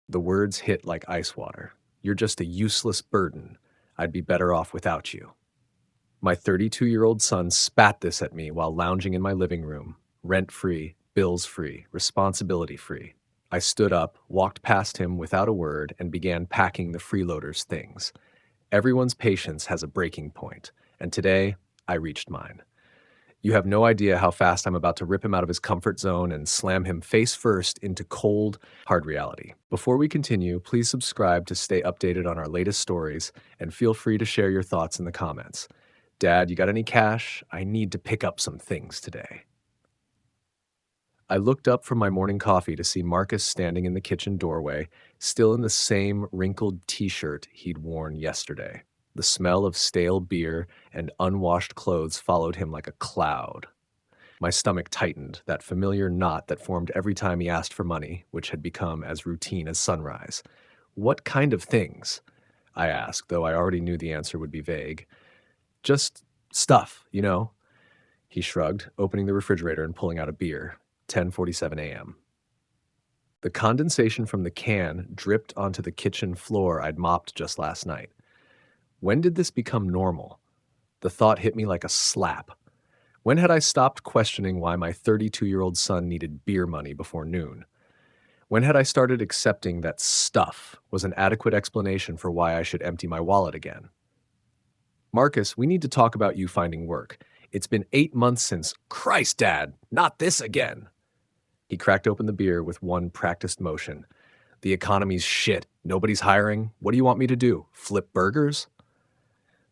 The words hit like ice water. You're just a useless burden. I'd be better off without you. My 32-year-old son spat this at me while lounging in my living room, rent-free, bills-free, responsibility-free. I stood up, walked past him without a word, and began packing the freeloader's things. Everyone's patience has a breaking point, and today I reached mine. You have no idea how fast I'm about to rip him out of his comfort zone and slam him face first into cold, hard reality. Before we continue, please subscribe to stay updated on our latest stories, and feel free to share your thoughts in the comments. Dad, you got any cash? I need to pick up some things today. I looked up from my morning coffee to see Marcus standing in the kitchen doorway, still in the same wrinkled t-shirt he'd worn yesterday. The smell of stale beer and unwashed clothes followed him like a cloud. My stomach tightened, that familiar knot that formed every time he asked for money, which had become as routine as sunrise. "What kind of things?" I asked, though I already knew the answer would be vague. "Just stuff, you know." He shrugged, opening the refrigerator and pulling out a beer. 10:47 a.m. The condensation from the can dripped onto the kitchen floor I'd mopped just last night. When did this become normal? The thought hit me like a slap. When had I stopped questioning why my 32-year-old son needed beer money before noon? When had I started accepting that stuff was an adequate explanation for why I should empty my wallet again? "Marcus, we need to talk about you finding work. It's been 8 months since—" "Christ, Dad, not this again!" He cracked open the beer with one practiced motion. "The economy's shit. Nobody's hiring. What do you want me to do? Flip burgers?"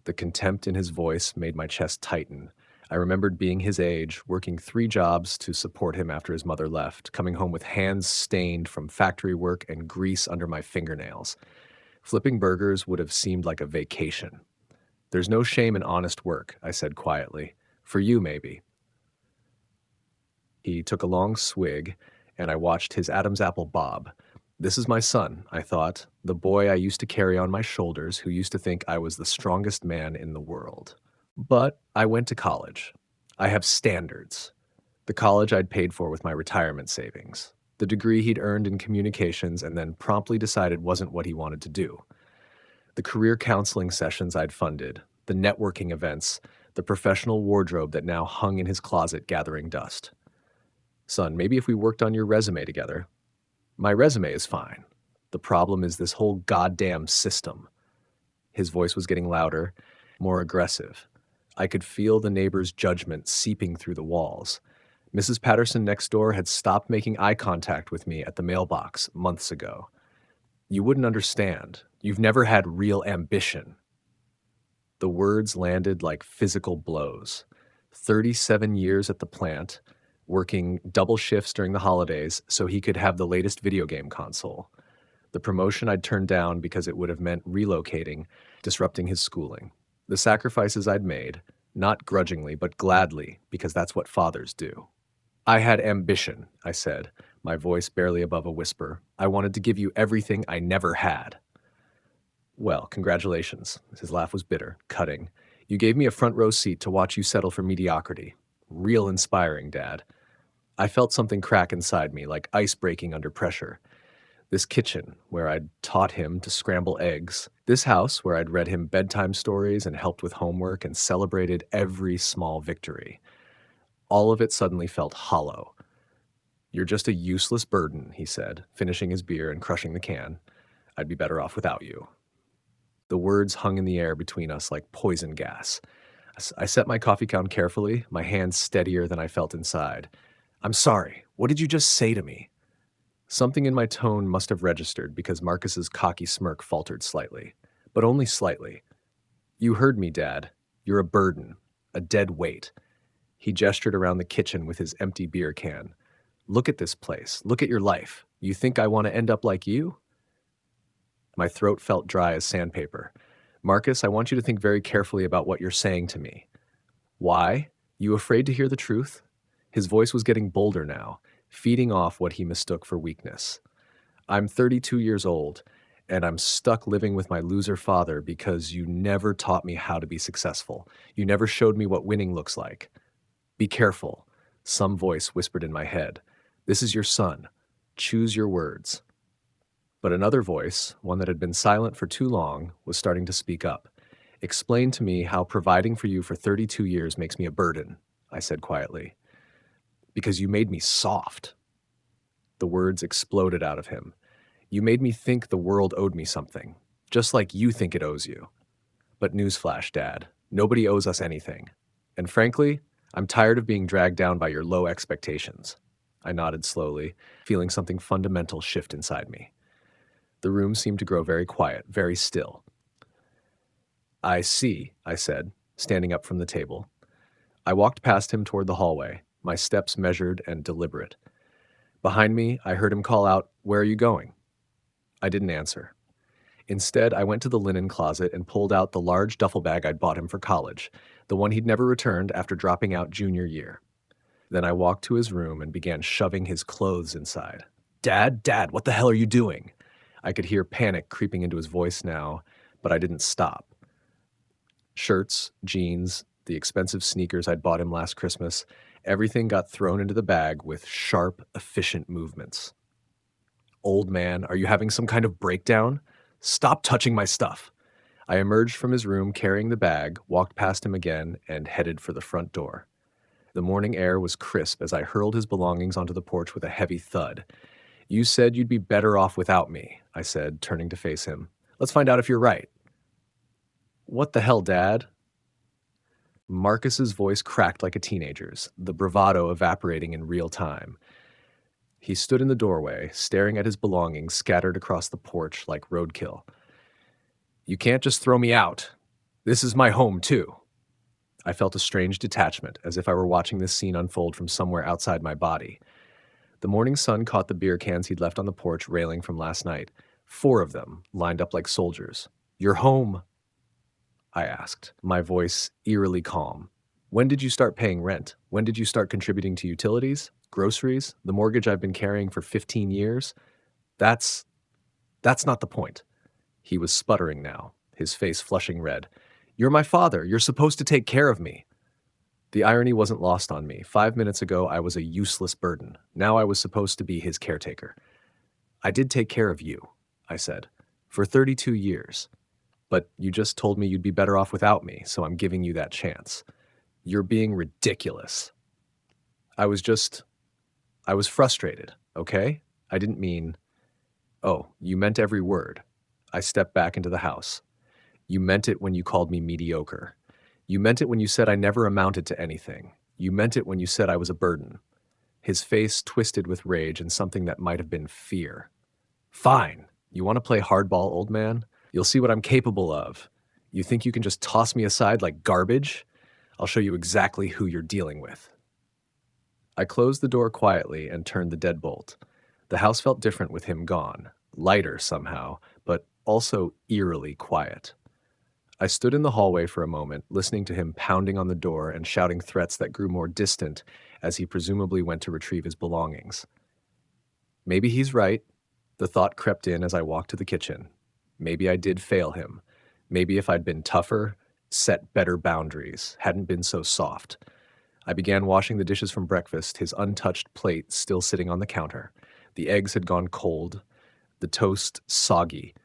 The contempt in his voice made my chest tighten. I remembered being his age, working 3 jobs to support him after his mother left, coming home with hands stained from factory work and grease under my fingernails. Flipping burgers would have seemed like a vacation. "There's no shame in honest work," I said quietly. "For you, maybe." He took a long swig, and I watched his Adam's apple bob. This is my son, I thought, the boy I used to carry on my shoulders who used to think I was the strongest man in the world. But I went to college. I have standards. The college I'd paid for with my retirement savings. The degree he'd earned in communications and then promptly decided wasn't what he wanted to do. The career counseling sessions I'd funded, the networking events, the professional wardrobe that now hung in his closet gathering dust. "Son, maybe if we worked on your resume together." "My resume is fine. The problem is this whole goddamn system." His voice was getting louder, more aggressive. I could feel the neighbor's judgment seeping through the walls. Mrs. Patterson next door had stopped making eye contact with me at the mailbox months ago. "You wouldn't understand. You've never had real ambition." The words landed like physical blows. 37 years at the plant, working double shifts during the holidays so he could have the latest video game console. The promotion I'd turned down because it would have meant relocating, disrupting his schooling. The sacrifices I'd made, not grudgingly, but gladly, because that's what fathers do. "I had ambition," I said, my voice barely above a whisper. "I wanted to give you everything I never had." "Well, congratulations." His laugh was bitter, cutting. "You gave me a front row seat to watch you settle for mediocrity. Real inspiring, Dad." I felt something crack inside me, like ice breaking under pressure. This kitchen, where I'd taught him to scramble eggs. This house, where I'd read him bedtime stories and helped with homework and celebrated every small victory. All of it suddenly felt hollow. "You're just a useless burden," he said, finishing his beer and crushing the can. "I'd be better off without you." The words hung in the air between us like poison gas. I set my coffee can carefully, my hands steadier than I felt inside. "I'm sorry. What did you just say to me?" Something in my tone must have registered because Marcus's cocky smirk faltered slightly, but only slightly. "You heard me, Dad. You're a burden, a dead weight." He gestured around the kitchen with his empty beer can. "Look at this place. Look at your life. You think I want to end up like you?" My throat felt dry as sandpaper. "Marcus, I want you to think very carefully about what you're saying to me." "Why? You afraid to hear the truth?" His voice was getting bolder now, feeding off what he mistook for weakness. "I'm 32 years old, and I'm stuck living with my loser father because you never taught me how to be successful. You never showed me what winning looks like. Be careful." Some voice whispered in my head. "This is your son. Choose your words." But another voice, one that had been silent for too long, was starting to speak up. Explain to me how providing for you for 32 years makes me a burden, I said quietly. Because you made me soft. The words exploded out of him. You made me think the world owed me something, just like you think it owes you. But newsflash, Dad, nobody owes us anything. And frankly, I'm tired of being dragged down by your low expectations. I nodded slowly, feeling something fundamental shift inside me. The room seemed to grow very quiet, very still. I see, I said, standing up from the table. I walked past him toward the hallway, my steps measured and deliberate. Behind me, I heard him call out, "Where are you going?" I didn't answer. Instead, I went to the linen closet and pulled out the large duffel bag I'd bought him for college, the one he'd never returned after dropping out junior year. Then I walked to his room and began shoving his clothes inside. Dad, what the hell are you doing?" I could hear panic creeping into his voice now, but I didn't stop. Shirts, jeans, the expensive sneakers I'd bought him last Christmas, everything got thrown into the bag with sharp, efficient movements. "Old man, are you having some kind of breakdown? Stop touching my stuff." I emerged from his room carrying the bag, walked past him again, and headed for the front door. The morning air was crisp as I hurled his belongings onto the porch with a heavy thud. "You said you'd be better off without me," I said, turning to face him. "Let's find out if you're right." "What the hell, Dad?" Marcus's voice cracked like a teenager's, the bravado evaporating in real time. He stood in the doorway, staring at his belongings scattered across the porch like roadkill. "You can't just throw me out. This is my home, too." I felt a strange detachment, as if I were watching this scene unfold from somewhere outside my body. The morning sun caught the beer cans he'd left on the porch railing from last night. 4 of them, lined up like soldiers. "You're home?" I asked, my voice eerily calm. "When did you start paying rent? When did you start contributing to utilities, groceries, the mortgage I've been carrying for 15 years? That's not the point." He was sputtering now, his face flushing red. "You're my father. You're supposed to take care of me." The irony wasn't lost on me. 5 minutes ago, I was a useless burden. Now I was supposed to be his caretaker. "I did take care of you," I said, "for 32 years. But you just told me you'd be better off without me, so I'm giving you that chance. You're being ridiculous." I was frustrated, okay? I didn't mean, "Oh, you meant every word." I stepped back into the house. "You meant it when you called me mediocre. You meant it when you said I never amounted to anything. You meant it when you said I was a burden." His face twisted with rage and something that might have been fear. "Fine. You want to play hardball, old man? You'll see what I'm capable of. You think you can just toss me aside like garbage? I'll show you exactly who you're dealing with." I closed the door quietly and turned the deadbolt. The house felt different with him gone, lighter somehow, but also eerily quiet. I stood in the hallway for a moment, listening to him pounding on the door and shouting threats that grew more distant as he presumably went to retrieve his belongings. Maybe he's right. The thought crept in as I walked to the kitchen. Maybe I did fail him. Maybe if I'd been tougher, set better boundaries, hadn't been so soft. I began washing the dishes from breakfast, his untouched plate still sitting on the counter. The eggs had gone cold, the toast soggy.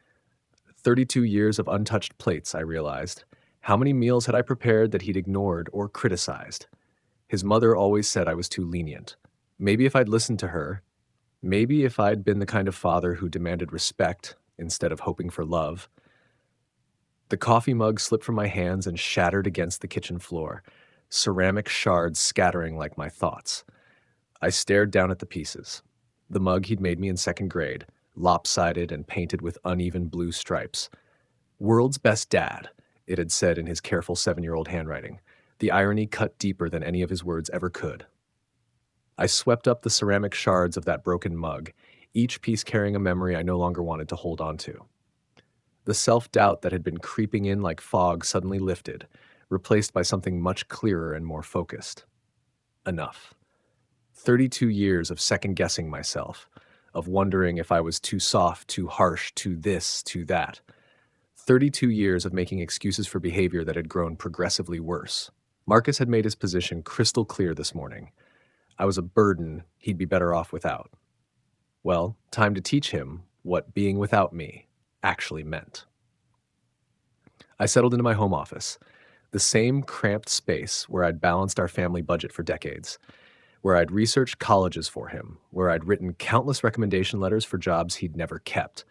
32 years of untouched plates, I realized. How many meals had I prepared that he'd ignored or criticized? His mother always said I was too lenient. Maybe if I'd listened to her, maybe if I'd been the kind of father who demanded respect instead of hoping for love. The coffee mug slipped from my hands and shattered against the kitchen floor, ceramic shards scattering like my thoughts. I stared down at the pieces. The mug he'd made me in second grade, lopsided and painted with uneven blue stripes. "World's best dad," it had said in his careful 7-year-old handwriting. The irony cut deeper than any of his words ever could. I swept up the ceramic shards of that broken mug, each piece carrying a memory I no longer wanted to hold on to. The self-doubt that had been creeping in like fog suddenly lifted, replaced by something much clearer and more focused. Enough. 32 years of second-guessing myself, of wondering if I was too soft, too harsh, too this, too that. 32 years of making excuses for behavior that had grown progressively worse. Marcus had made his position crystal clear this morning. I was a burden he'd be better off without. Well, time to teach him what being without me actually meant. I settled into my home office, the same cramped space where I'd balanced our family budget for decades, where I'd researched colleges for him, where I'd written countless recommendation letters for jobs he'd never kept.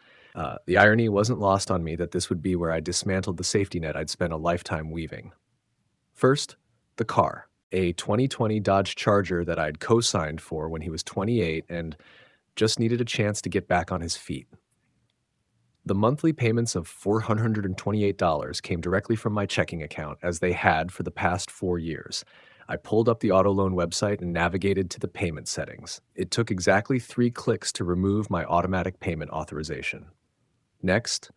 The irony wasn't lost on me that this would be where I dismantled the safety net I'd spent a lifetime weaving. First, the car, a 2020 Dodge Charger that I'd co signed for when he was 28 and just needed a chance to get back on his feet. The monthly payments of $428 came directly from my checking account, as they had for the past 4 years. I pulled up the auto loan website and navigated to the payment settings. It took exactly 3 clicks to remove my automatic payment authorization. Next,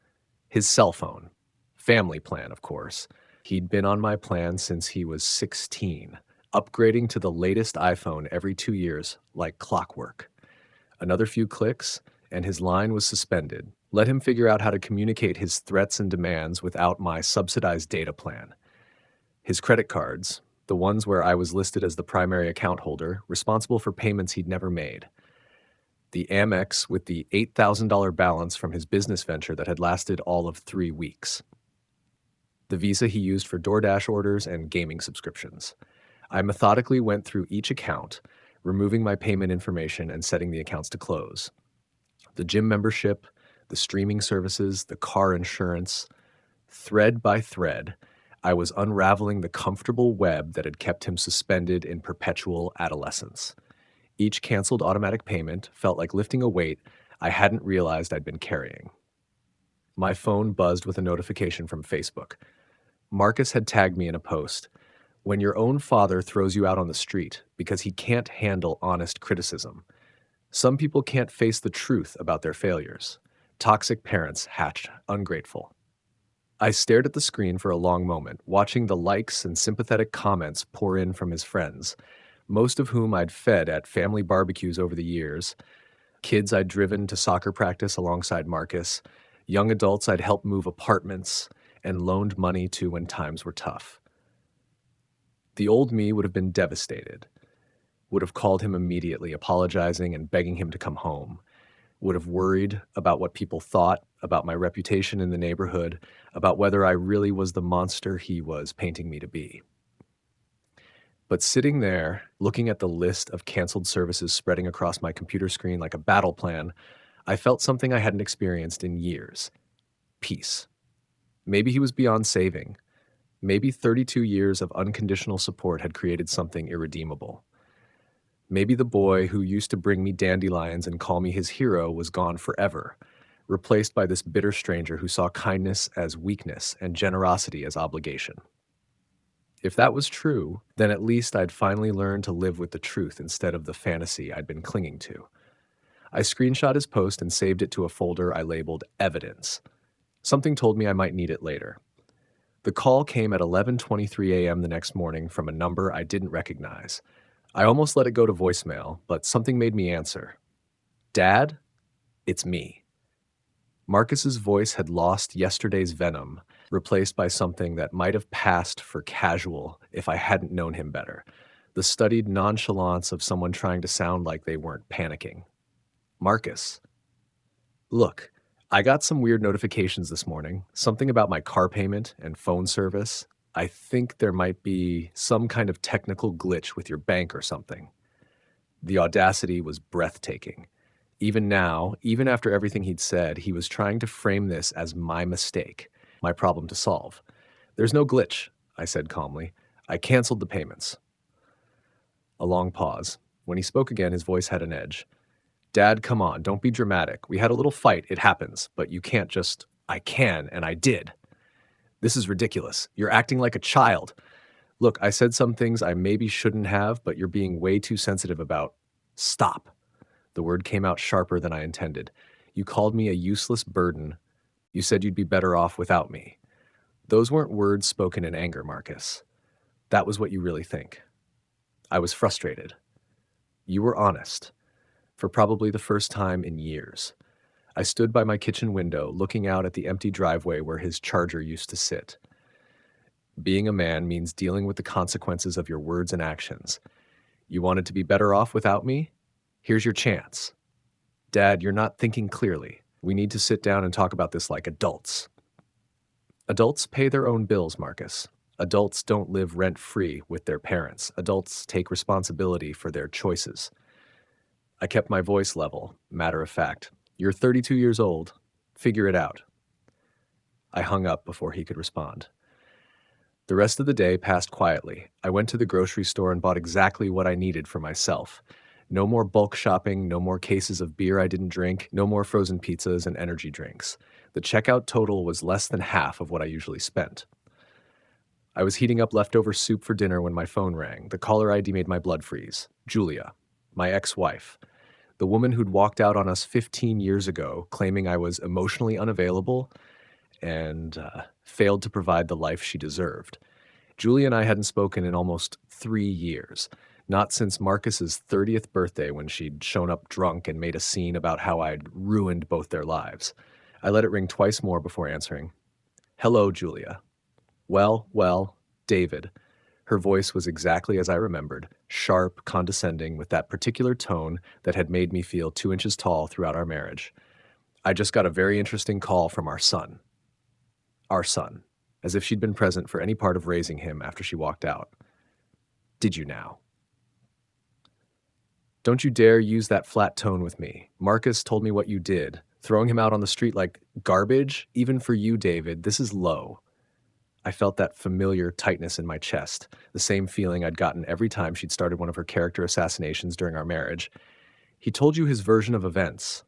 his cell phone. Family plan, of course. He'd been on my plan since he was 16, upgrading to the latest iPhone every 2 years, like clockwork. Another few clicks, and his line was suspended. Let him figure out how to communicate his threats and demands without my subsidized data plan. His credit cards, the ones where I was listed as the primary account holder, responsible for payments he'd never made. The Amex with the $8,000 balance from his business venture that had lasted all of 3 weeks. The Visa he used for DoorDash orders and gaming subscriptions. I methodically went through each account, removing my payment information and setting the accounts to close. The gym membership, the streaming services, the car insurance. Thread by thread, I was unraveling the comfortable web that had kept him suspended in perpetual adolescence. Each canceled automatic payment felt like lifting a weight I hadn't realized I'd been carrying. My phone buzzed with a notification from Facebook. Marcus had tagged me in a post. When your own father throws you out on the street because he can't handle honest criticism. Some people can't face the truth about their failures. Toxic parents hatched ungrateful. I stared at the screen for a long moment, watching the likes and sympathetic comments pour in from his friends, most of whom I'd fed at family barbecues over the years, kids I'd driven to soccer practice alongside Marcus, young adults I'd helped move apartments, and loaned money to when times were tough. The old me would have been devastated, would have called him immediately, apologizing and begging him to come home, would have worried about what people thought, about my reputation in the neighborhood, about whether I really was the monster he was painting me to be. But sitting there, looking at the list of canceled services spreading across my computer screen like a battle plan, I felt something I hadn't experienced in years. Peace. Maybe he was beyond saving. Maybe 32 years of unconditional support had created something irredeemable. Maybe the boy who used to bring me dandelions and call me his hero was gone forever, replaced by this bitter stranger who saw kindness as weakness and generosity as obligation. If that was true, then at least I'd finally learned to live with the truth instead of the fantasy I'd been clinging to. I screenshot his post and saved it to a folder I labeled Evidence. Something told me I might need it later. The call came at 11:23 a.m. the next morning from a number I didn't recognize. I almost let it go to voicemail, but something made me answer. Dad, it's me. Marcus's voice had lost yesterday's venom, replaced by something that might have passed for casual if I hadn't known him better. The studied nonchalance of someone trying to sound like they weren't panicking. Marcus. Look, I got some weird notifications this morning, something about my car payment and phone service. I think there might be some kind of technical glitch with your bank or something. The audacity was breathtaking. Even now, even after everything he'd said, he was trying to frame this as my mistake, my problem to solve. There's no glitch, I said calmly. I canceled the payments. A long pause. When he spoke again, his voice had an edge. Dad, come on, don't be dramatic. We had a little fight, it happens, but you can't just, I can, and I did. This is ridiculous. You're acting like a child. Look, I said some things I maybe shouldn't have, but you're being way too sensitive about. Stop. The word came out sharper than I intended. You called me a useless burden. You said you'd be better off without me. Those weren't words spoken in anger, Marcus. That was what you really think. I was frustrated. You were honest. For probably the first time in years. I stood by my kitchen window, looking out at the empty driveway where his Charger used to sit. Being a man means dealing with the consequences of your words and actions. You wanted to be better off without me? Here's your chance. Dad, you're not thinking clearly. We need to sit down and talk about this like adults. Adults pay their own bills, Marcus. Adults don't live rent-free with their parents. Adults take responsibility for their choices. I kept my voice level, matter of fact. You're 32 years old. Figure it out. I hung up before he could respond. The rest of the day passed quietly. I went to the grocery store and bought exactly what I needed for myself. No more bulk shopping, no more cases of beer I didn't drink, no more frozen pizzas and energy drinks. The checkout total was less than half of what I usually spent. I was heating up leftover soup for dinner when my phone rang. The caller ID made my blood freeze. Julia, my ex-wife. The woman who'd walked out on us 15 years ago, claiming I was emotionally unavailable and failed to provide the life she deserved. Julia and I hadn't spoken in almost 3 years, not since Marcus's 30th birthday when she'd shown up drunk and made a scene about how I'd ruined both their lives. I let it ring twice more before answering. Hello, Julia. Well, David. Her voice was exactly as I remembered, sharp, condescending, with that particular tone that had made me feel 2 inches tall throughout our marriage. I just got a very interesting call from our son. Our son, as if she'd been present for any part of raising him after she walked out. Did you now? Don't you dare use that flat tone with me. Marcus told me what you did. Throwing him out on the street like garbage, even for you, David, this is low. I felt that familiar tightness in my chest, the same feeling I'd gotten every time she'd started one of her character assassinations during our marriage. He told you his version of events.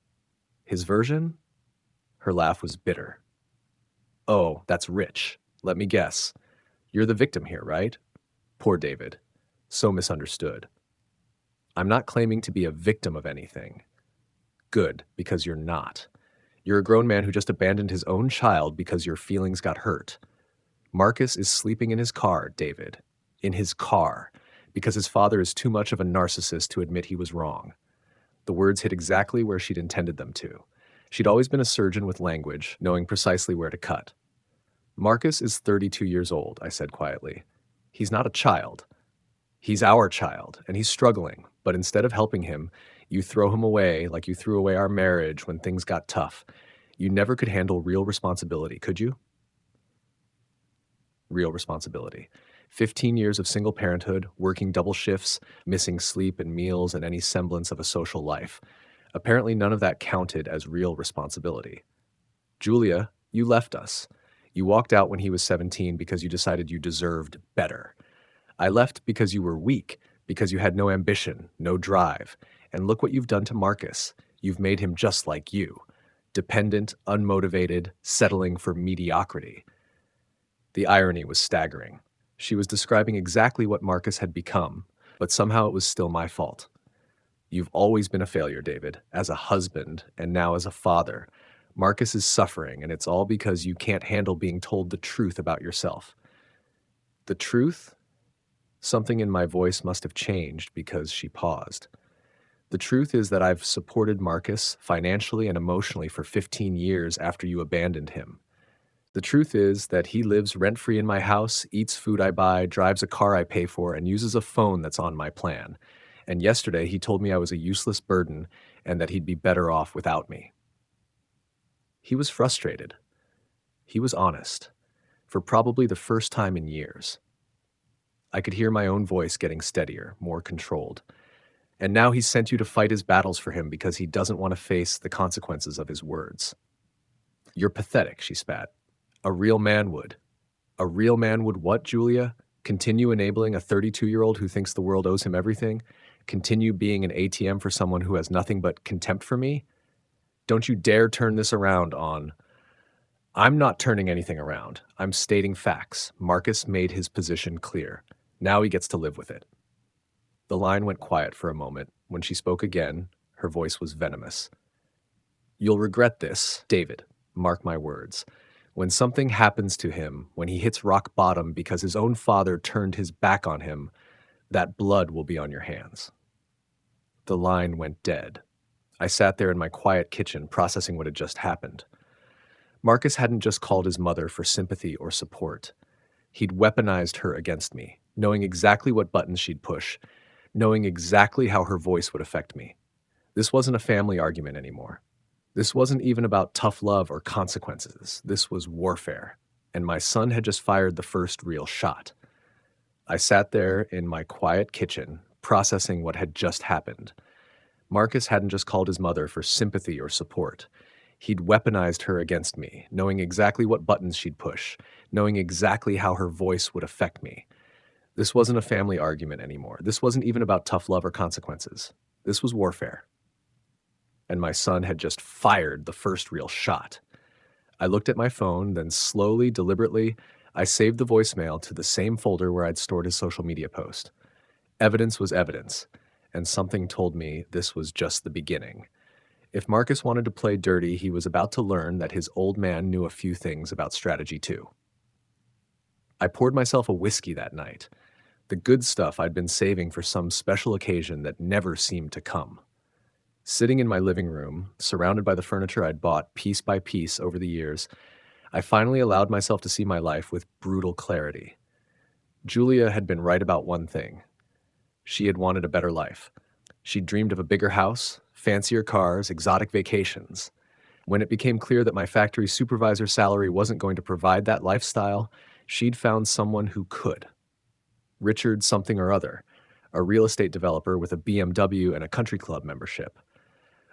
His version? Her laugh was bitter. Oh, that's rich. Let me guess. You're the victim here, right? Poor David. So misunderstood. I'm not claiming to be a victim of anything. Good, because you're not. You're a grown man who just abandoned his own child because your feelings got hurt. Marcus is sleeping in his car, David. In his car. Because his father is too much of a narcissist to admit he was wrong. The words hit exactly where she'd intended them to. She'd always been a surgeon with language, knowing precisely where to cut. Marcus is 32 years old, I said quietly. He's not a child. He's our child, and he's struggling, but instead of helping him, you throw him away like you threw away our marriage when things got tough. You never could handle real responsibility, could you? Real responsibility. 15 years of single parenthood, working double shifts, missing sleep and meals and any semblance of a social life. Apparently none of that counted as real responsibility. Julia, you left us. You walked out when he was 17 because you decided you deserved better. I left because you were weak, because you had no ambition, no drive. And look what you've done to Marcus. You've made him just like you. Dependent, unmotivated, settling for mediocrity. The irony was staggering. She was describing exactly what Marcus had become, but somehow it was still my fault. You've always been a failure, David, as a husband and now as a father. Marcus is suffering, and it's all because you can't handle being told the truth about yourself. The truth? Something in my voice must have changed because she paused. The truth is that I've supported Marcus financially and emotionally for 15 years after you abandoned him. The truth is that he lives rent-free in my house, eats food I buy, drives a car I pay for, and uses a phone that's on my plan. And yesterday he told me I was a useless burden and that he'd be better off without me. He was frustrated. He was honest, for probably the first time in years. I could hear my own voice getting steadier, more controlled. And now he's sent you to fight his battles for him because he doesn't want to face the consequences of his words. You're pathetic, she spat. A real man would. A real man would what, Julia? Continue enabling a 32-year-old who thinks the world owes him everything? Continue being an ATM for someone who has nothing but contempt for me? Don't you dare turn this around on... I'm not turning anything around. I'm stating facts. Marcus made his position clear. Now he gets to live with it. The line went quiet for a moment. When she spoke again, her voice was venomous. You'll regret this, David. Mark my words. When something happens to him, when he hits rock bottom because his own father turned his back on him, that blood will be on your hands. The line went dead. I sat there in my quiet kitchen processing what had just happened. Marcus hadn't just called his mother for sympathy or support. He'd weaponized her against me, knowing exactly what buttons she'd push, knowing exactly how her voice would affect me. This wasn't a family argument anymore. This wasn't even about tough love or consequences. This was warfare. And my son had just fired the first real shot. I sat there in my quiet kitchen, processing what had just happened. Marcus hadn't just called his mother for sympathy or support. He'd weaponized her against me, knowing exactly what buttons she'd push, knowing exactly how her voice would affect me. This wasn't a family argument anymore. This wasn't even about tough love or consequences. This was warfare. And my son had just fired the first real shot. I looked at my phone, then slowly, deliberately, I saved the voicemail to the same folder where I'd stored his social media post. Evidence was evidence, and something told me this was just the beginning. If Marcus wanted to play dirty, he was about to learn that his old man knew a few things about strategy too. I poured myself a whiskey that night, the good stuff I'd been saving for some special occasion that never seemed to come. Sitting in my living room, surrounded by the furniture I'd bought piece by piece over the years, I finally allowed myself to see my life with brutal clarity. Julia had been right about one thing. She had wanted a better life. She'd dreamed of a bigger house, fancier cars, exotic vacations. When it became clear that my factory supervisor salary wasn't going to provide that lifestyle, she'd found someone who could. Richard something or other, a real estate developer with a BMW and a country club membership.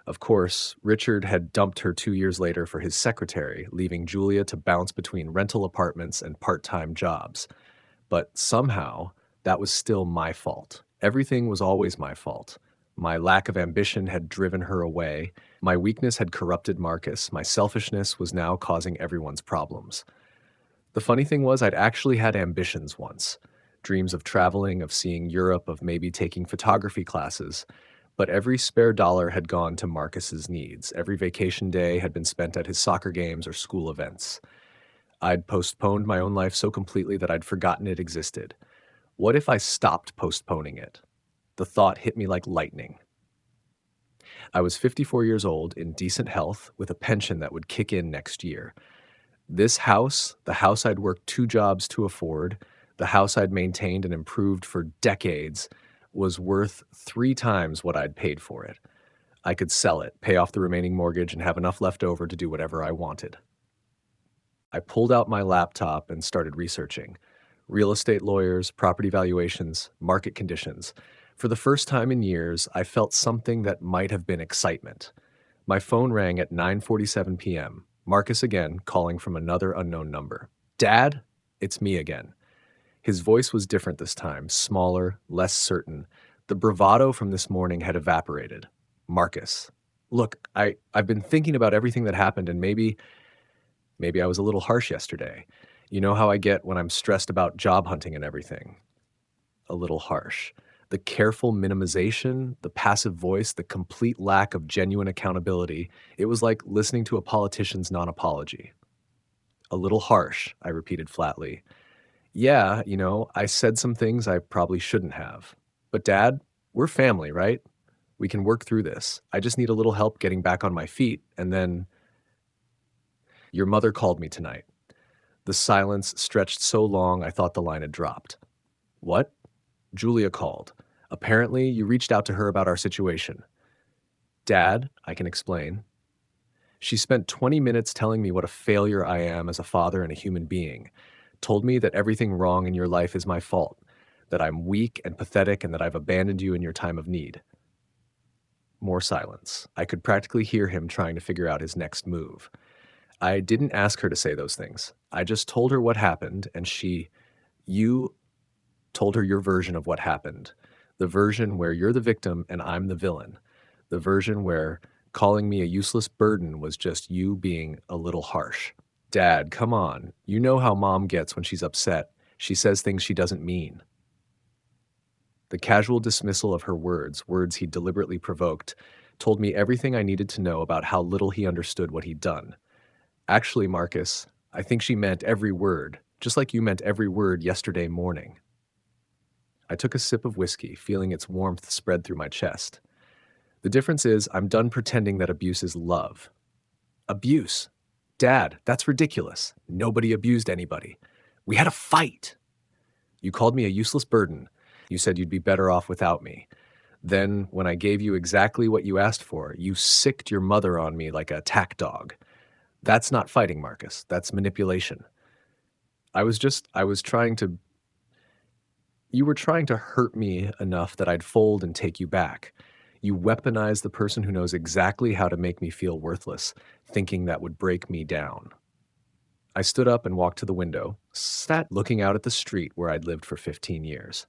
Of course, Richard had dumped her 2 years later for his secretary, leaving Julia to bounce between rental apartments and part-time jobs. But somehow, that was still my fault. Everything was always my fault. My lack of ambition had driven her away. My weakness had corrupted Marcus. My selfishness was now causing everyone's problems. The funny thing was, I'd actually had ambitions once. Dreams of traveling, of seeing Europe, of maybe taking photography classes. But every spare dollar had gone to Marcus's needs. Every vacation day had been spent at his soccer games or school events. I'd postponed my own life so completely that I'd forgotten it existed. What if I stopped postponing it? The thought hit me like lightning. I was 54 years old, in decent health, with a pension that would kick in next year. This house, the house I'd worked 2 jobs to afford, the house I'd maintained and improved for decades, was worth 3 times what I'd paid for it. I could sell it, pay off the remaining mortgage, and have enough left over to do whatever I wanted. I pulled out my laptop and started researching. Real estate lawyers, property valuations, market conditions. For the first time in years, I felt something that might have been excitement. My phone rang at 9:47 p.m. Marcus again, calling from another unknown number. "Dad, it's me again." His voice was different this time, smaller, less certain. The bravado from this morning had evaporated. "Marcus, look, I've been thinking about everything that happened, and maybe I was a little harsh yesterday. You know how I get when I'm stressed about job hunting and everything. A little harsh. The careful minimization, the passive voice, the complete lack of genuine accountability, it was like listening to a politician's non-apology. A little harsh, I repeated flatly. Yeah, I said some things I probably shouldn't have. But Dad, we're family, right? We can work through this. I just need a little help getting back on my feet, and then your mother called me tonight. The silence stretched so long I thought the line had dropped. What? Julia called. Apparently, you reached out to her about our situation. Dad, I can explain. She spent 20 minutes telling me what a failure I am as a father and a human being. Told me that everything wrong in your life is my fault, that I'm weak and pathetic and that I've abandoned you in your time of need. More silence. I could practically hear him trying to figure out his next move. I didn't ask her to say those things. I just told her what happened, and you told her your version of what happened. The version where you're the victim and I'm the villain. The version where calling me a useless burden was just you being a little harsh. Dad, come on. You know how Mom gets when she's upset. She says things she doesn't mean. The casual dismissal of her words he deliberately provoked, told me everything I needed to know about how little he understood what he'd done. Actually, Marcus, I think she meant every word, just like you meant every word yesterday morning. I took a sip of whiskey, feeling its warmth spread through my chest. The difference is I'm done pretending that abuse is love. Abuse? Dad, that's ridiculous. Nobody abused anybody. We had a fight. You called me a useless burden. You said you'd be better off without me. Then, when I gave you exactly what you asked for, you sicked your mother on me like a attack dog. That's not fighting, Marcus. That's manipulation. I was trying to, you were trying to hurt me enough that I'd fold and take you back. You weaponized the person who knows exactly how to make me feel worthless, thinking that would break me down. I stood up and walked to the window, sat looking out at the street where I'd lived for 15 years.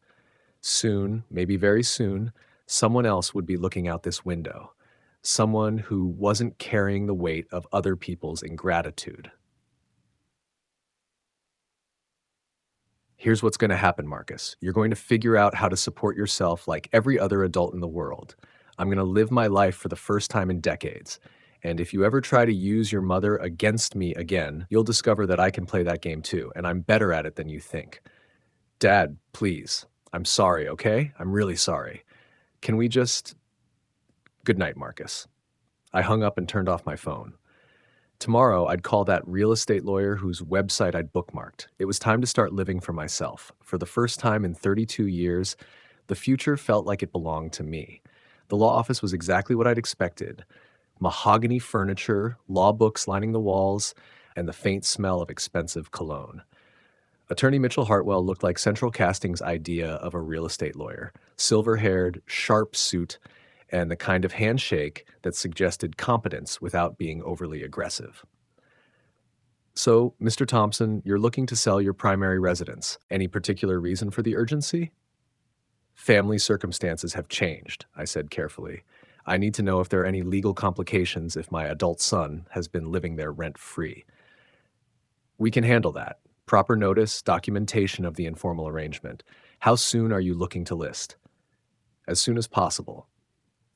Soon, maybe very soon, someone else would be looking out this window. Someone who wasn't carrying the weight of other people's ingratitude. Here's what's going to happen, Marcus. You're going to figure out how to support yourself like every other adult in the world. I'm going to live my life for the first time in decades. And if you ever try to use your mother against me again, you'll discover that I can play that game too, and I'm better at it than you think. Dad, please. I'm sorry, okay? I'm really sorry. Can we just. Good night, Marcus. I hung up and turned off my phone. Tomorrow, I'd call that real estate lawyer whose website I'd bookmarked. It was time to start living for myself. For the first time in 32 years, the future felt like it belonged to me. The law office was exactly what I'd expected: mahogany furniture, law books lining the walls, and the faint smell of expensive cologne. Attorney Mitchell Hartwell looked like Central Casting's idea of a real estate lawyer: silver haired, sharp suit, and the kind of handshake that suggested competence without being overly aggressive. So, Mr. Thompson, you're looking to sell your primary residence. Any particular reason for the urgency? Family circumstances have changed, I said carefully. I need to know if there are any legal complications if my adult son has been living there rent-free. We can handle that. Proper notice, documentation of the informal arrangement. How soon are you looking to list? As soon as possible.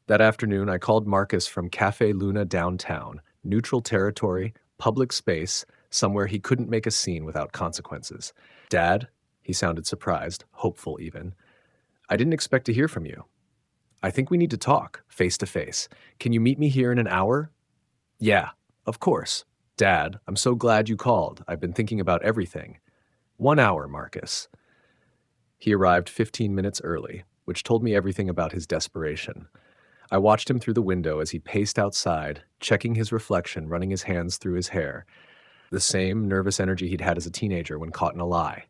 That afternoon, I called Marcus from Cafe Luna downtown, neutral territory, public space, somewhere he couldn't make a scene without consequences. Dad? He sounded surprised, hopeful even. I didn't expect to hear from you. I think we need to talk, face to face. Can you meet me here in an hour? Yeah, of course. Dad, I'm so glad you called. I've been thinking about everything. 1 hour, Marcus. He arrived 15 minutes early, which told me everything about his desperation. I watched him through the window as he paced outside, checking his reflection, running his hands through his hair. The same nervous energy he'd had as a teenager when caught in a lie.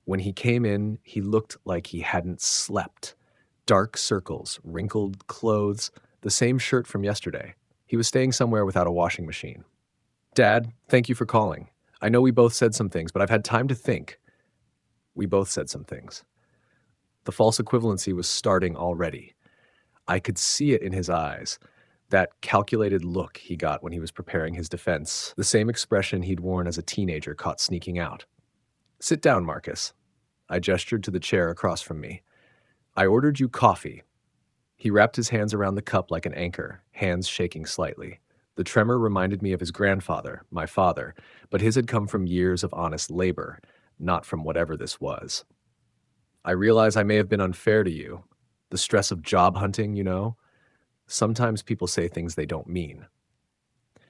When he came in, he looked like he hadn't slept. Dark circles, wrinkled clothes, the same shirt from yesterday. He was staying somewhere without a washing machine. Dad, thank you for calling. I know we both said some things, but I've had time to think. We both said some things. The false equivalency was starting already. I could see it in his eyes, that calculated look he got when he was preparing his defense, the same expression he'd worn as a teenager caught sneaking out. Sit down, Marcus. I gestured to the chair across from me. I ordered you coffee. He wrapped his hands around the cup like an anchor, hands shaking slightly. The tremor reminded me of his grandfather, my father, but his had come from years of honest labor, not from whatever this was. I realize I may have been unfair to you. The stress of job hunting, you know? Sometimes people say things they don't mean.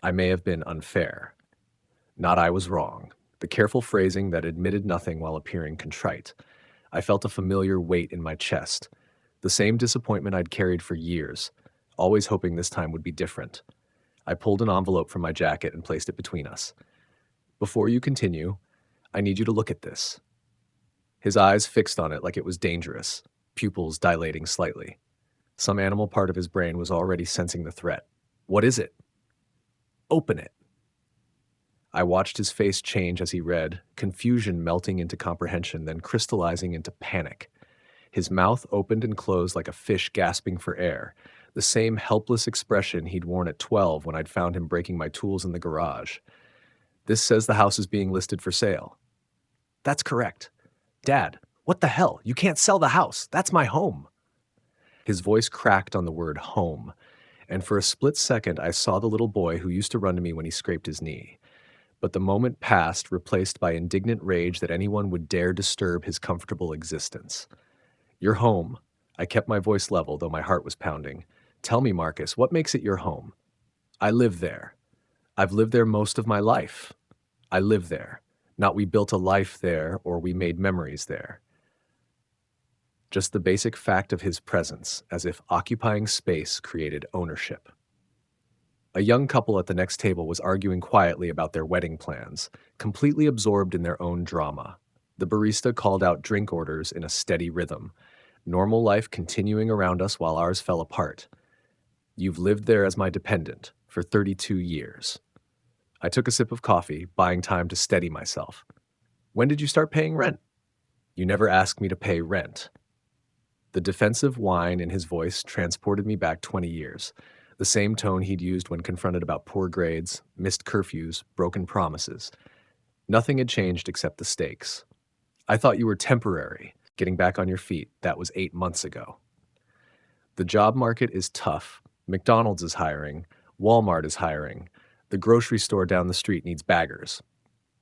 I may have been unfair. Not I was wrong. The careful phrasing that admitted nothing while appearing contrite. I felt a familiar weight in my chest. The same disappointment I'd carried for years, always hoping this time would be different. I pulled an envelope from my jacket and placed it between us. Before you continue, I need you to look at this. His eyes fixed on it like it was dangerous, pupils dilating slightly. Some animal part of his brain was already sensing the threat. What is it? Open it. I watched his face change as he read, confusion melting into comprehension, then crystallizing into panic. His mouth opened and closed like a fish gasping for air, the same helpless expression he'd worn at 12 when I'd found him breaking my tools in the garage. This says the house is being listed for sale. That's correct. Dad, what the hell? You can't sell the house. That's my home. His voice cracked on the word home, and for a split second I saw the little boy who used to run to me when he scraped his knee. But the moment passed, replaced by indignant rage that anyone would dare disturb his comfortable existence. Your home. I kept my voice level, though my heart was pounding. Tell me, Marcus, what makes it your home? I live there. I've lived there most of my life. I live there. Not we built a life there or we made memories there. just the basic fact of his presence, as if occupying space created ownership. A young couple at the next table was arguing quietly about their wedding plans, completely absorbed in their own drama. The barista called out drink orders in a steady rhythm, normal life continuing around us while ours fell apart. You've lived there as my dependent for 32 years. I took a sip of coffee, buying time to steady myself. When did you start paying rent? You never asked me to pay rent. The defensive whine in his voice transported me back 20 years, the same tone he'd used when confronted about poor grades, missed curfews, broken promises. Nothing had changed except the stakes. I thought you were temporary, getting back on your feet. That was 8 months ago. The job market is tough. McDonald's is hiring. Walmart is hiring. The grocery store down the street needs baggers.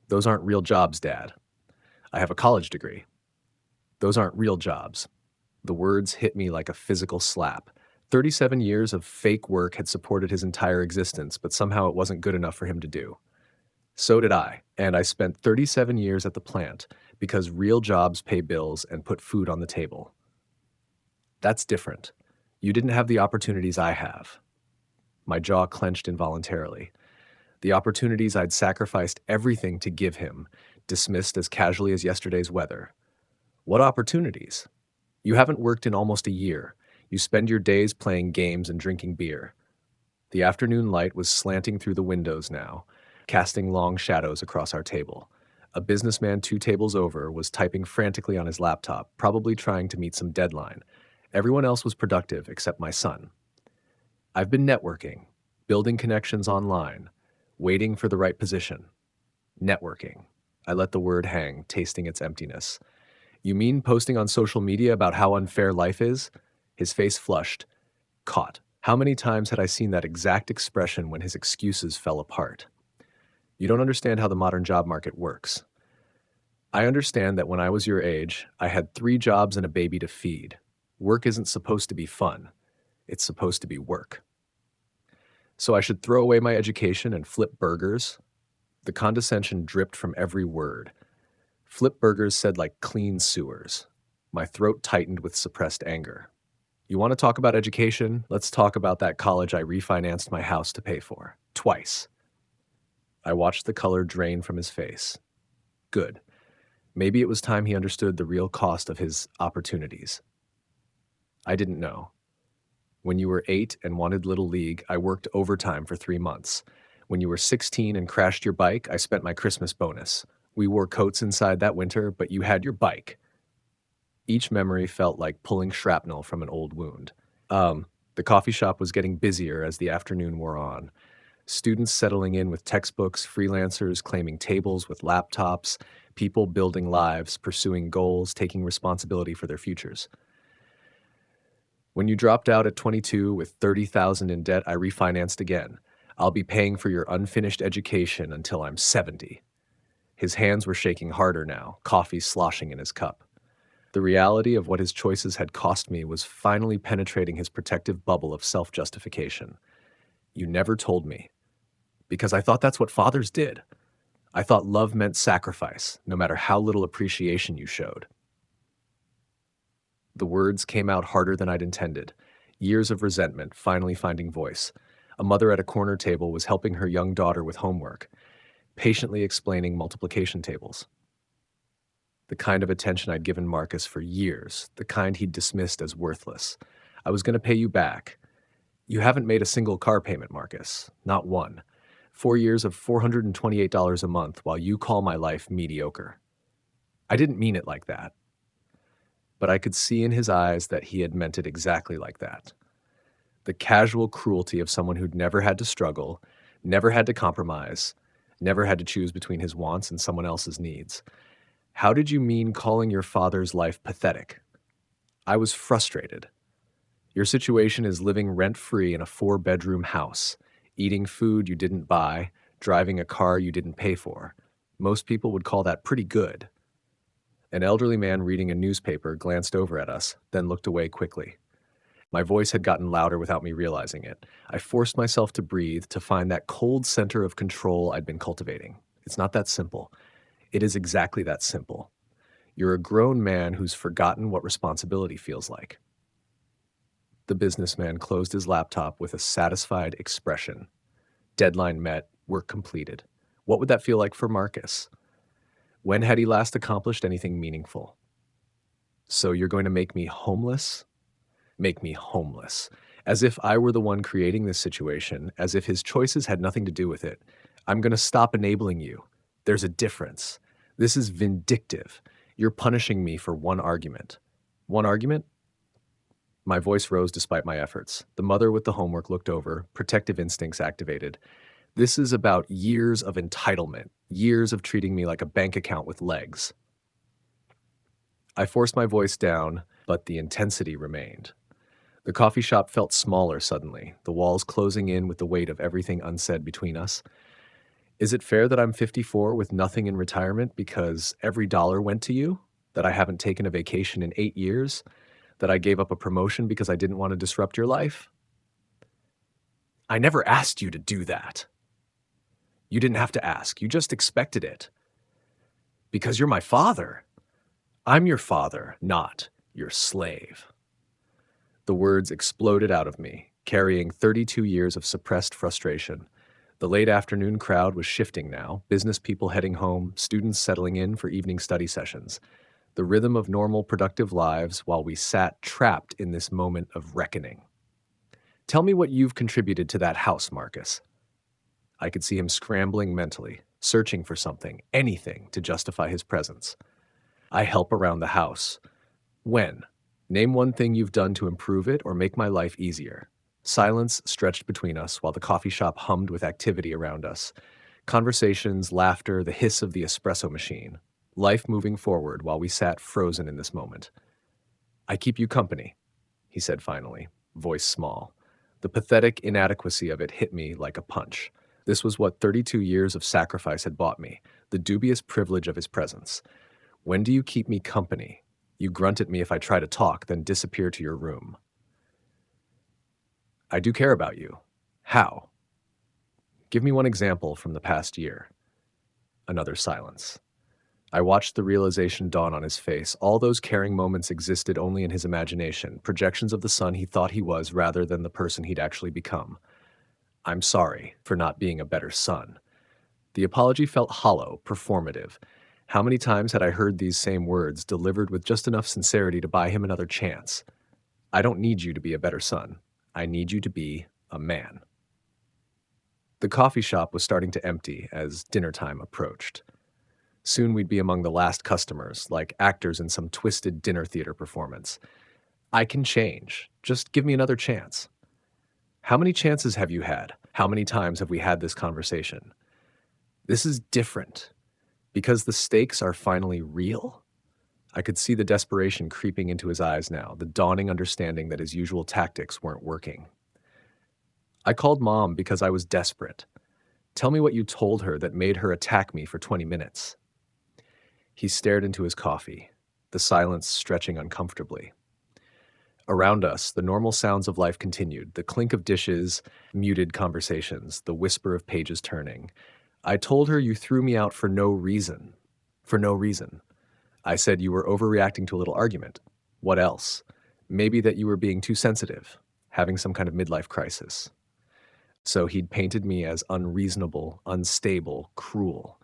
Those aren't real jobs, Dad. I have a college degree. Those aren't real jobs. The words hit me like a physical slap. 37 years of fake work had supported his entire existence, but somehow it wasn't good enough for him to do. So did I, and I spent 37 years at the plant because real jobs pay bills and put food on the table. That's different. You didn't have the opportunities I have. My jaw clenched involuntarily. The opportunities I'd sacrificed everything to give him, dismissed as casually as yesterday's weather. What opportunities? You haven't worked in almost a year. You spend your days playing games and drinking beer. The afternoon light was slanting through the windows now, casting long shadows across our table. A businessman 2 tables over was typing frantically on his laptop, probably trying to meet some deadline. Everyone else was productive except my son. I've been networking, building connections online, waiting for the right position. Networking. I let the word hang, tasting its emptiness. You mean posting on social media about how unfair life is? His face flushed. Caught. How many times had I seen that exact expression when his excuses fell apart? You don't understand how the modern job market works. I understand that when I was your age, I had 3 jobs and a baby to feed. Work isn't supposed to be fun. It's supposed to be work. So I should throw away my education and flip burgers? The condescension dripped from every word. Flip burgers said like clean sewers. My throat tightened with suppressed anger. You want to talk about education? Let's talk about that college I refinanced my house to pay for. Twice. I watched the color drain from his face. Good. Maybe it was time he understood the real cost of his opportunities. I didn't know. When you were 8 and wanted Little League, I worked overtime for 3 months. When you were 16 and crashed your bike, I spent my Christmas bonus. We wore coats inside that winter, but you had your bike. Each memory felt like pulling shrapnel from an old wound. The coffee shop was getting busier as the afternoon wore on. Students settling in with textbooks, freelancers claiming tables with laptops, people building lives, pursuing goals, taking responsibility for their futures. When you dropped out at 22 with 30,000 in debt, I refinanced again. I'll be paying for your unfinished education until I'm 70. His hands were shaking harder now, coffee sloshing in his cup. The reality of what his choices had cost me was finally penetrating his protective bubble of self-justification. You never told me. Because I thought that's what fathers did. I thought love meant sacrifice, no matter how little appreciation you showed. The words came out harder than I'd intended. Years of resentment finally finding voice. A mother at a corner table was helping her young daughter with homework, patiently explaining multiplication tables. The kind of attention I'd given Marcus for years, the kind he'd dismissed as worthless. I was going to pay you back. You haven't made a single car payment, Marcus. Not one. 4 years of $428 a month while you call my life mediocre. I didn't mean it like that. But I could see in his eyes that he had meant it exactly like that. The casual cruelty of someone who'd never had to struggle, never had to compromise, never had to choose between his wants and someone else's needs. How did you mean calling your father's life pathetic? I was frustrated. Your situation is living rent-free in a 4-bedroom house, eating food you didn't buy, driving a car you didn't pay for. Most people would call that pretty good. An elderly man reading a newspaper glanced over at us, then looked away quickly. My voice had gotten louder without me realizing it. I forced myself to breathe, to find that cold center of control I'd been cultivating. It's not that simple. It is exactly that simple. You're a grown man who's forgotten what responsibility feels like. The businessman closed his laptop with a satisfied expression. Deadline met, work completed. What would that feel like for Marcus? When had he last accomplished anything meaningful? So you're going to make me homeless? Make me homeless. As if I were the one creating this situation, as if his choices had nothing to do with it. I'm going to stop enabling you. There's a difference. This is vindictive. You're punishing me for one argument. One argument? My voice rose despite my efforts. The mother with the homework looked over, protective instincts activated. This is about years of entitlement, years of treating me like a bank account with legs. I forced my voice down, but the intensity remained. The coffee shop felt smaller suddenly, the walls closing in with the weight of everything unsaid between us. Is it fair that I'm 54 with nothing in retirement because every dollar went to you? That I haven't taken a vacation in 8 years? That I gave up a promotion because I didn't want to disrupt your life? I never asked you to do that. You didn't have to ask. You just expected it. Because you're my father. I'm your father, not your slave. The words exploded out of me, carrying 32 years of suppressed frustration. The late afternoon crowd was shifting now, business people heading home, students settling in for evening study sessions. The rhythm of normal, productive lives while we sat trapped in this moment of reckoning. Tell me what you've contributed to that house, Marcus. I could see him scrambling mentally, searching for something, anything to justify his presence. I help around the house. When? Name one thing you've done to improve it or make my life easier. Silence stretched between us while the coffee shop hummed with activity around us. Conversations, laughter, the hiss of the espresso machine. Life moving forward while we sat frozen in this moment. I keep you company, he said finally, voice small. The pathetic inadequacy of it hit me like a punch. This was what 32 years of sacrifice had bought me, the dubious privilege of his presence. When do you keep me company? You grunt at me if I try to talk, then disappear to your room. I do care about you. How? Give me one example from the past year. Another silence. I watched the realization dawn on his face. All those caring moments existed only in his imagination, projections of the son he thought he was rather than the person he'd actually become. I'm sorry for not being a better son. The apology felt hollow, performative. How many times had I heard these same words delivered with just enough sincerity to buy him another chance? I don't need you to be a better son. I need you to be a man. The coffee shop was starting to empty as dinner time approached. Soon we'd be among the last customers, like actors in some twisted dinner theater performance. I can change. Just give me another chance. How many chances have you had? How many times have we had this conversation? This is different. Because the stakes are finally real? I could see the desperation creeping into his eyes now, the dawning understanding that his usual tactics weren't working. I called Mom because I was desperate. Tell me what you told her that made her attack me for 20 minutes. He stared into his coffee, the silence stretching uncomfortably. Around us, the normal sounds of life continued, the clink of dishes, muted conversations, the whisper of pages turning. I told her you threw me out for no reason. For no reason. I said you were overreacting to a little argument. What else? Maybe that you were being too sensitive, having some kind of midlife crisis. So he'd painted me as unreasonable, unstable, cruel.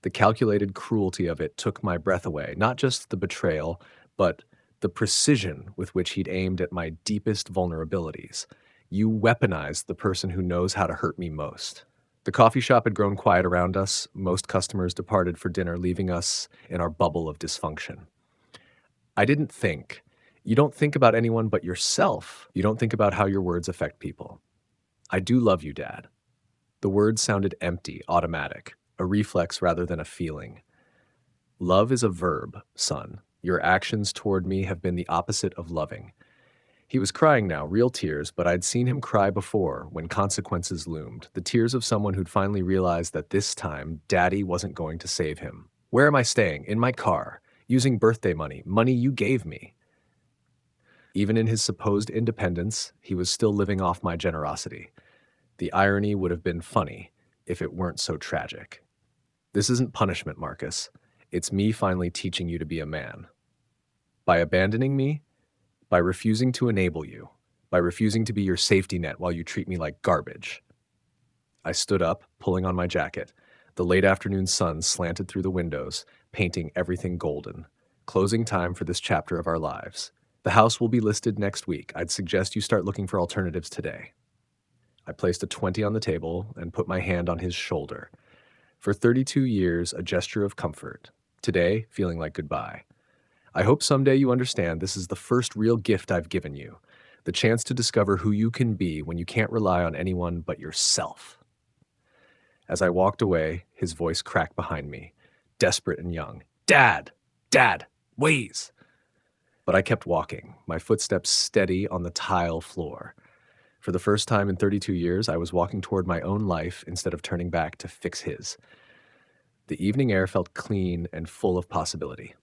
The calculated cruelty of it took my breath away, not just the betrayal, but the precision with which he'd aimed at my deepest vulnerabilities. You weaponized the person who knows how to hurt me most. The coffee shop had grown quiet around us. Most customers departed for dinner, leaving us in our bubble of dysfunction. I didn't think. You don't think about anyone but yourself. You don't think about how your words affect people. I do love you, Dad. The words sounded empty, automatic, a reflex rather than a feeling. Love is a verb, son. Your actions toward me have been the opposite of loving. He was crying now, real tears, but I'd seen him cry before when consequences loomed, the tears of someone who'd finally realized that this time, Daddy wasn't going to save him. Where am I staying? In my car, using birthday money, money you gave me. Even in his supposed independence, he was still living off my generosity. The irony would have been funny if it weren't so tragic. This isn't punishment, Marcus. It's me finally teaching you to be a man. By abandoning me, by refusing to enable you, by refusing to be your safety net while you treat me like garbage. I stood up, pulling on my jacket. The late afternoon sun slanted through the windows, painting everything golden. Closing time for this chapter of our lives. The house will be listed next week. I'd suggest you start looking for alternatives today. I placed a 20 on the table and put my hand on his shoulder. For 32 years, a gesture of comfort. Today, feeling like goodbye. I hope someday you understand this is the first real gift I've given you. The chance to discover who you can be when you can't rely on anyone but yourself. As I walked away, his voice cracked behind me, desperate and young. Dad! Dad! Waze! But I kept walking, my footsteps steady on the tile floor. For the first time in 32 years, I was walking toward my own life instead of turning back to fix his. The evening air felt clean and full of possibility.